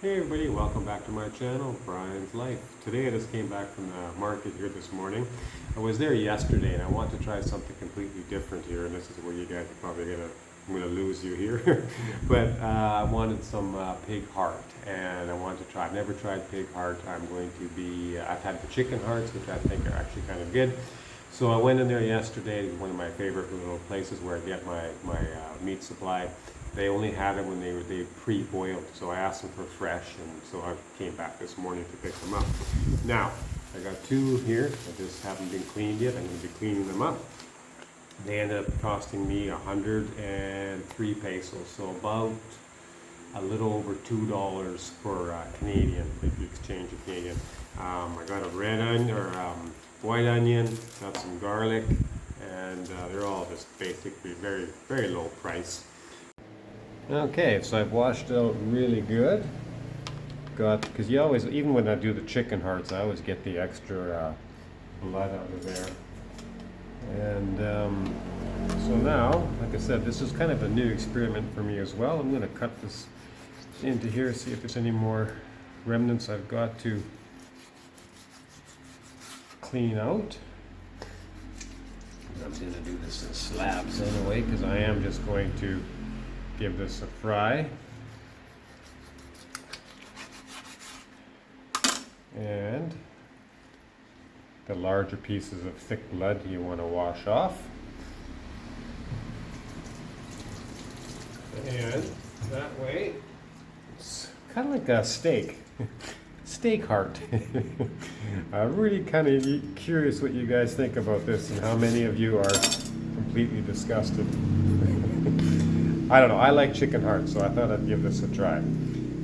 Hey everybody, welcome back to my channel, Brian's Life. Today I just came back from the market here this morning. I was there yesterday and I want to try something completely different here, and this is where you guys are probably I'm gonna lose you here. But I wanted some pig heart, and I wanted to try. I've never tried pig heart. I've had the chicken hearts, which I think are actually kind of good. So I went in there yesterday, one of my favorite little places where I get my meat supply. They only had it when they pre-boiled, so I asked them for fresh, and so I came back this morning to pick them up. Now, I got two here that just haven't been cleaned yet. I'm going to be cleaning them up. They ended up costing me 103 pesos, so about a little over $2 for Canadian, if you exchange a Canadian. I got a red onion, or white onion, got some garlic, and they're all just basically very, very low price. Okay, so I've washed it out really good. Because you always, even when I do the chicken hearts, I always get the extra blood out of there. And so now, like I said, this is kind of a new experiment for me as well. I'm going to cut this into here, see if there's any more remnants I've got to clean out. I'm going to do this in slabs anyway, because I am just going to give this a fry. And the larger pieces of thick blood you want to wash off. And that way, it's kind of like a steak. Steak heart. I'm really kind of curious what you guys think about this and how many of you are completely disgusted. I don't know, I like chicken heart, so I thought I'd give this a try.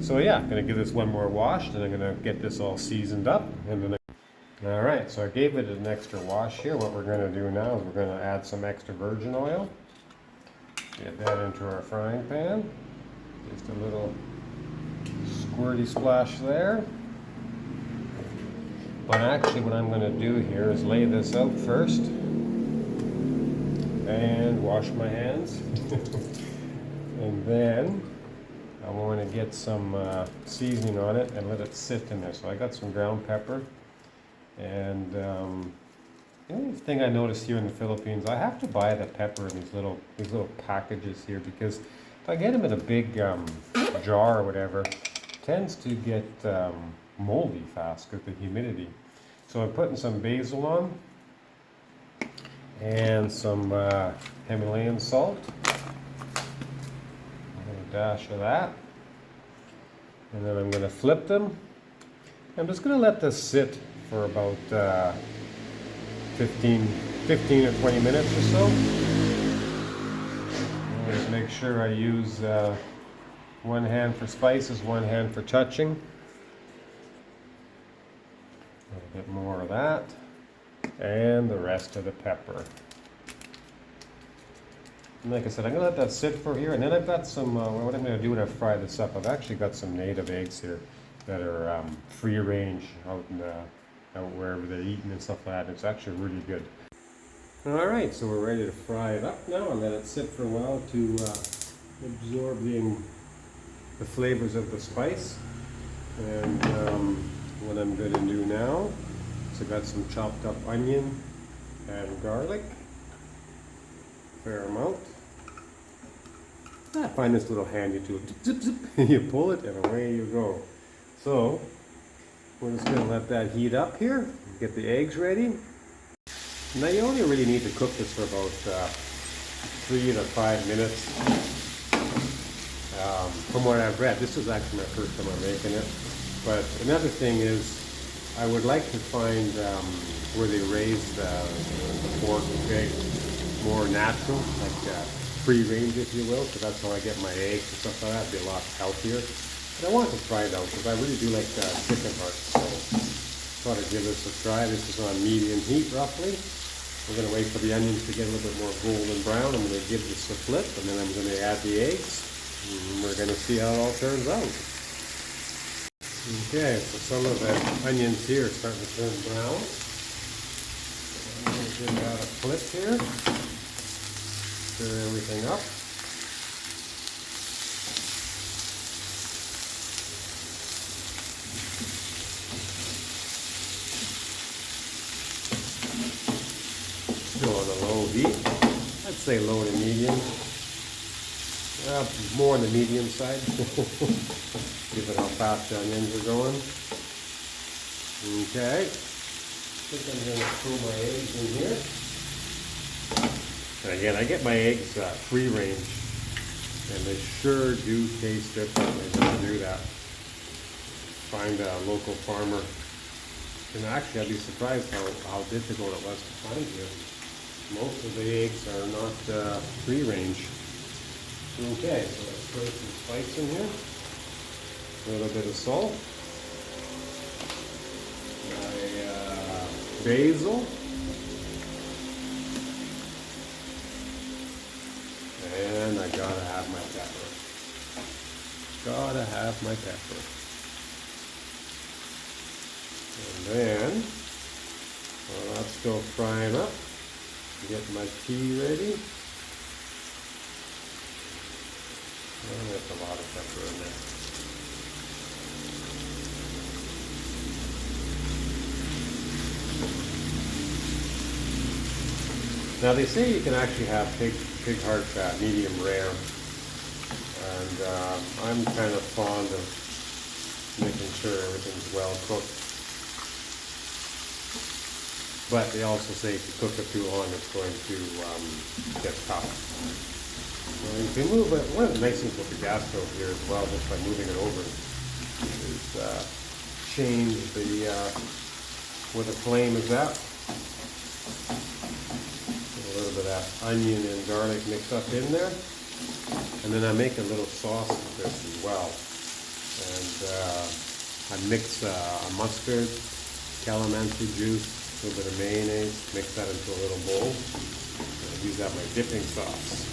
So yeah, I'm going to give this one more wash, and I'm going to get this all seasoned up. Alright, so I gave it an extra wash here. What we're going to do now is we're going to add some extra virgin oil. Get that into our frying pan. Just a little squirty splash there. But actually what I'm going to do here is lay this out first and wash my hands. And then I want to get some seasoning on it and let it sit in there. So I got some ground pepper. And the only thing I noticed here in the Philippines, I have to buy the pepper in these little packages here, because if I get them in a big jar or whatever, it tends to get moldy fast because of the humidity. So I'm putting some basil on and some Himalayan salt. Dash of that, and then I'm going to flip them. I'm just going to let this sit for about 15 or 20 minutes or so. Just make sure I use one hand for spices, one hand for touching. A little bit more of that, and the rest of the pepper. And like I said, I'm going to let that sit for here, and then I've got some, what I'm going to do when I fry this up, I've actually got some native eggs here that are free range out wherever they're eating and stuff like that. It's actually really good. Alright, so we're ready to fry it up now and let it sit for a while to absorb the flavors of the spice. And what I'm going to do now is I've got some chopped up onion and garlic. Fair amount. I find this little handy tool. Zip, zip, zip. You pull it and away you go. So we're just going to let that heat up here. Get the eggs ready. Now you only really need to cook this for about 3 to 5 minutes. From what I've read, this is actually my first time I'm making it. But another thing is, I would like to find where they raise the pork and pig more natural, like free range, if you will, because that's how I get my eggs and stuff like that. It'd be a lot healthier. But I want to try it out because I really do like chicken hearts. So thought I'd give this a try. This is on medium heat roughly. We're going to wait for the onions to get a little bit more golden brown. I'm going to give this a flip, and then I'm going to add the eggs. And we're going to see how it all turns out. Okay, so some of the onions here are starting to turn brown. I'm going to give that a flip here. Stir everything up. heat. I'd say low to medium. More on the medium side. Given how fast the onions are going. Okay. I think I'm going to throw my eggs in here. And again, I get my eggs free range, and they sure do taste differently when I do that. Find a local farmer. And actually, I'd be surprised how difficult it was to find here. Most of the eggs are not free range. Okay, so let's throw some spice in here. A little bit of salt. My basil. And I gotta have my pepper. Gotta have my pepper. And then, while that's still frying up, get my tea ready. Oh, that's a lot of pepper in there. Now they say you can actually have pig heart fat, medium rare, and I'm kind of fond of making sure everything's well cooked. But they also say if you cook it too long, it's going to get tough. So you can move it. One of the nice things with the gas stove here as well, just by moving it over, is change the where the flame is at. A little bit of that onion and garlic mixed up in there, and then I make a little sauce with this as well. And I mix a mustard, calamansi juice, a little bit of mayonnaise, mix that into a little bowl, and use that my dipping sauce.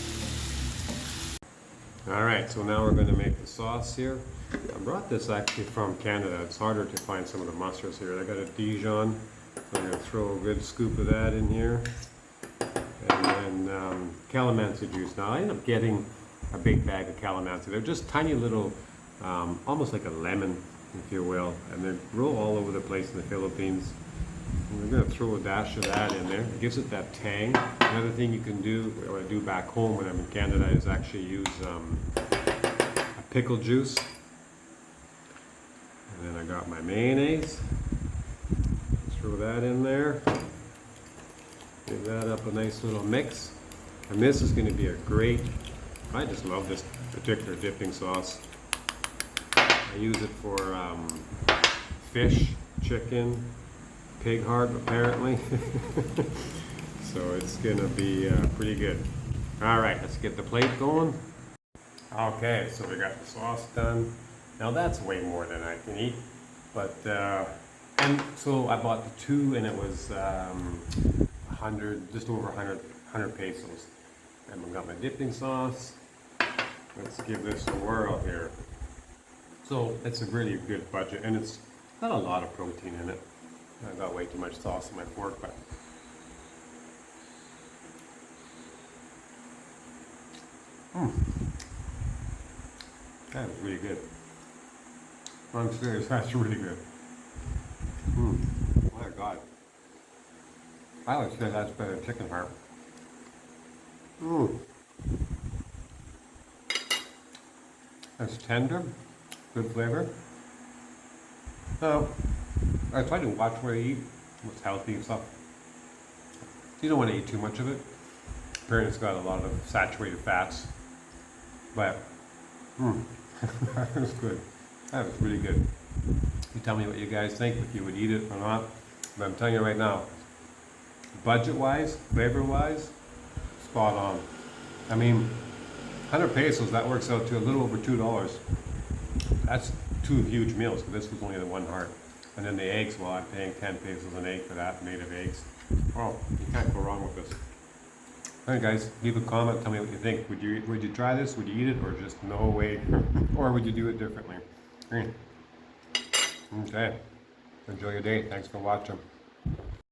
Alright, so now we're going to make the sauce here. I brought this actually from Canada. It's harder to find some of the mustards here. I got a Dijon, so I'm going to throw a good scoop of that in here. And then calamansi juice. Now I end up getting a big bag of calamansi. They're just tiny little, almost like a lemon, if you will, and they grow all over the place in the Philippines. And we're going to throw a dash of that in there. It gives it that tang. Another thing you can do, or I do back home when I'm in Canada, is actually use a pickle juice. And then I got my mayonnaise. Throw that in there. Give that up a nice little mix. And this is going to be a great, I just love this particular dipping sauce. I use it for fish, chicken, pig heart apparently. So it's going to be pretty good. Alright, let's get the plate going. Okay, so we got the sauce done. Now that's way more than I can eat. But, and so I bought the two and it was 100, just over 100 pesos. And we've got my dipping sauce. Let's give this a whirl here. So it's a really good budget, and it's got a lot of protein in it. I got way too much sauce in my fork, but that is really good. I'm serious, that's really good. My God. I would say that's better than chicken heart. It's tender, good flavor. So, I try to watch what I eat, what's healthy and stuff. You don't want to eat too much of it. Apparently it's got a lot of saturated fats. But, that was good. That was really good. You tell me what you guys think, if you would eat it or not. But I'm telling you right now, budget-wise, flavor-wise, spot on. I mean, 100 pesos, that works out to a little over $2. That's two huge meals, but this was only the one heart. And then the eggs, well, I'm paying 10 pesos an egg for that, native eggs. Oh, you can't go wrong with this. Alright guys, leave a comment, tell me what you think. Would you try this? Would you eat it, or just no way? Or would you do it differently? Okay. Enjoy your day. Thanks for watching.